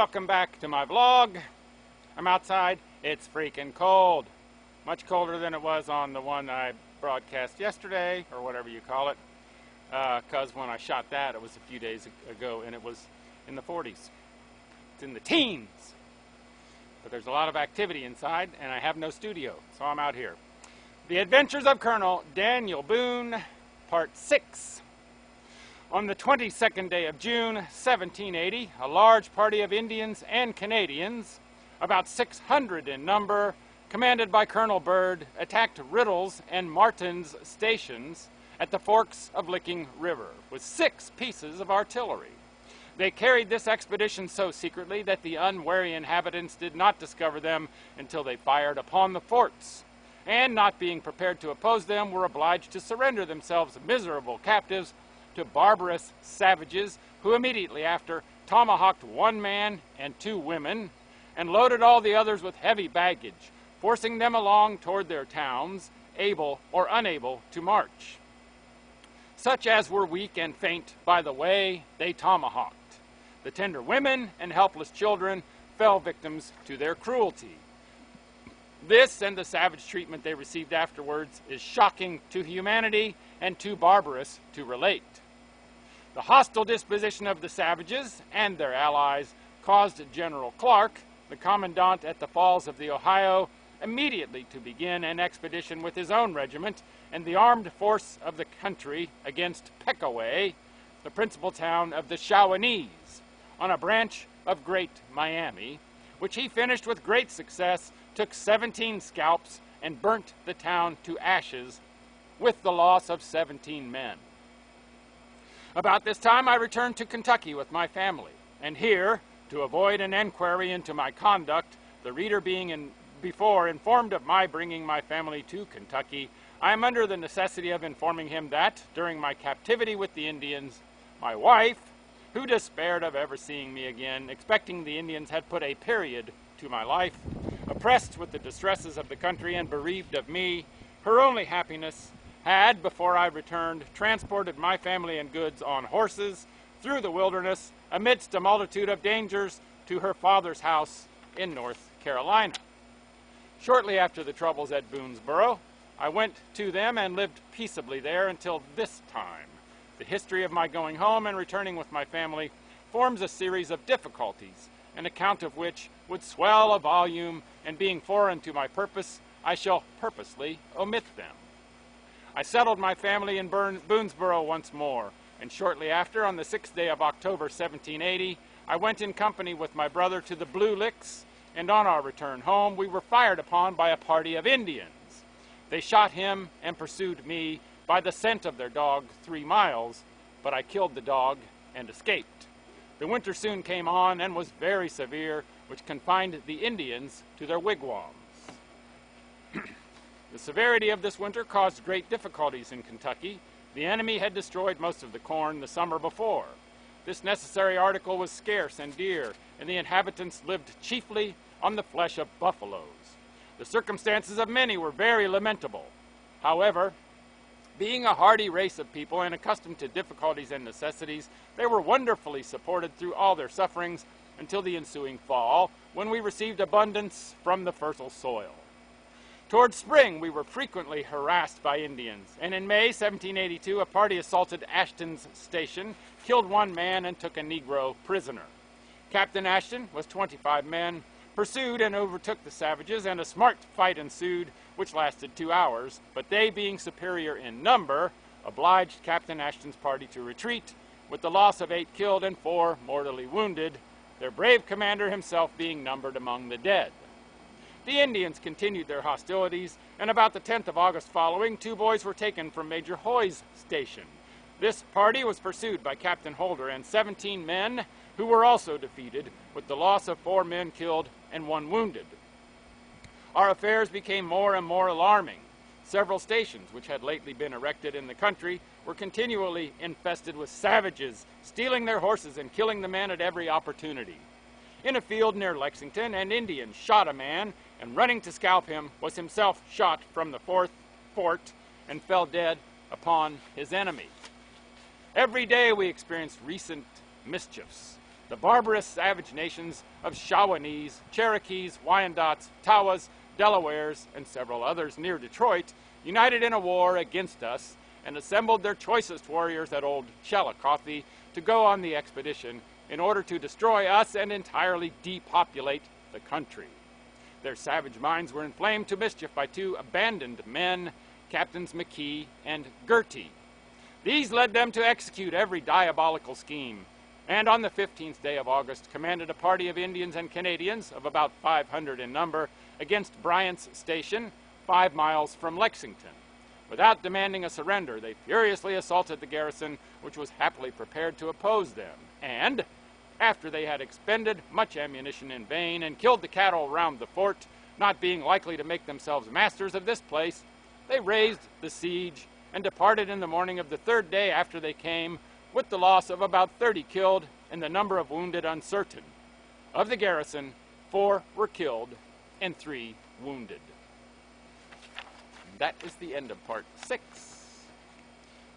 Welcome back to my vlog. I'm outside. It's freaking cold. Much colder than it was on the one I broadcast yesterday, or whatever you call it. Because when I shot that, it was a few days ago, and it was in the 40s. It's in the teens. But there's a lot of activity inside, and I have no studio, so I'm out here. The Adventures of Colonel Daniel Boone, Part 6. On the 22nd day of June, 1780, a large party of Indians and Canadians, about 600 in number, commanded by Colonel Byrd, attacked Riddle's and Martin's stations at the forks of Licking River with 6 pieces of artillery. They carried this expedition so secretly that the unwary inhabitants did not discover them until they fired upon the forts, and not being prepared to oppose them, were obliged to surrender themselves miserable captives to barbarous savages, who immediately after tomahawked 1 man and 2 women, and loaded all the others with heavy baggage, forcing them along toward their towns, able or unable to march. Such as were weak and faint by the way, they tomahawked. The tender women and helpless children fell victims to their cruelty. This and the savage treatment they received afterwards is shocking to humanity and too barbarous to relate. The hostile disposition of the savages and their allies caused General Clark, the commandant at the Falls of the Ohio, immediately to begin an expedition with his own regiment and the armed force of the country against Peckaway, the principal town of the Shawnees, on a branch of Great Miami, which he finished with great success, took 17 scalps, and burnt the town to ashes, with the loss of 17 men. About this time I returned to Kentucky with my family, and here, to avoid an enquiry into my conduct, the reader being before informed of my bringing my family to Kentucky, I am under the necessity of informing him that, during my captivity with the Indians, my wife, who despaired of ever seeing me again, expecting the Indians had put a period to my life, oppressed with the distresses of the country and bereaved of me, her only happiness had, before I returned, transported my family and goods on horses through the wilderness, amidst a multitude of dangers, to her father's house in North Carolina. Shortly after the troubles at Boonesboro, I went to them and lived peaceably there until this time. The history of my going home and returning with my family forms a series of difficulties, an account of which would swell a volume, and being foreign to my purpose, I shall purposely omit them. I settled my family in Boonesboro once more, and shortly after, on the 6th day of October 1780, I went in company with my brother to the Blue Licks, and on our return home we were fired upon by a party of Indians. They shot him and pursued me by the scent of their dog 3 miles, but I killed the dog and escaped. The winter soon came on and was very severe, which confined the Indians to their wigwams. The severity of this winter caused great difficulties in Kentucky. The enemy had destroyed most of the corn the summer before. This necessary article was scarce and dear, and the inhabitants lived chiefly on the flesh of buffaloes. The circumstances of many were very lamentable. However, being a hardy race of people and accustomed to difficulties and necessities, they were wonderfully supported through all their sufferings until the ensuing fall, when we received abundance from the fertile soil. Toward spring, we were frequently harassed by Indians, and in May 1782, a party assaulted Ashton's station, killed 1 man, and took a Negro prisoner. Captain Ashton, with 25 men, pursued and overtook the savages, and a smart fight ensued, which lasted 2 hours, but they, being superior in number, obliged Captain Ashton's party to retreat, with the loss of 8 killed and 4 mortally wounded, their brave commander himself being numbered among the dead. The Indians continued their hostilities, and about the 10th of August following, 2 boys were taken from Major Hoy's station. This party was pursued by Captain Holder and 17 men, who were also defeated, with the loss of 4 men killed and 1 wounded. Our affairs became more and more alarming. Several stations, which had lately been erected in the country, were continually infested with savages, stealing their horses and killing the men at every opportunity. In a field near Lexington, an Indian shot a man, and running to scalp him, was himself shot from the fort and fell dead upon his enemy. Every day we experienced recent mischiefs. The barbarous, savage nations of Shawnees, Cherokees, Wyandots, Tawas, Delawares, and several others near Detroit united in a war against us and assembled their choicest warriors at Old Chillicothe to go on the expedition in order to destroy us and entirely depopulate the country. Their savage minds were inflamed to mischief by two abandoned men, Captains McKee and Gertie. These led them to execute every diabolical scheme, and on the 15th day of August commanded a party of Indians and Canadians of about 500 in number against Bryant's Station, 5 miles from Lexington. Without demanding a surrender, they furiously assaulted the garrison, which was happily prepared to oppose them, and, after they had expended much ammunition in vain and killed the cattle round the fort, not being likely to make themselves masters of this place, they raised the siege and departed in the morning of the 3rd day after they came, with the loss of about 30 killed and the number of wounded uncertain. Of the garrison, 4 were killed and 3 wounded. That is the end of part 6.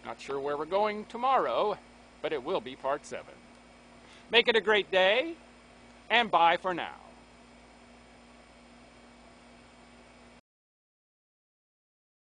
Not sure where we're going tomorrow, but it will be part 7. Make it a great day, and bye for now.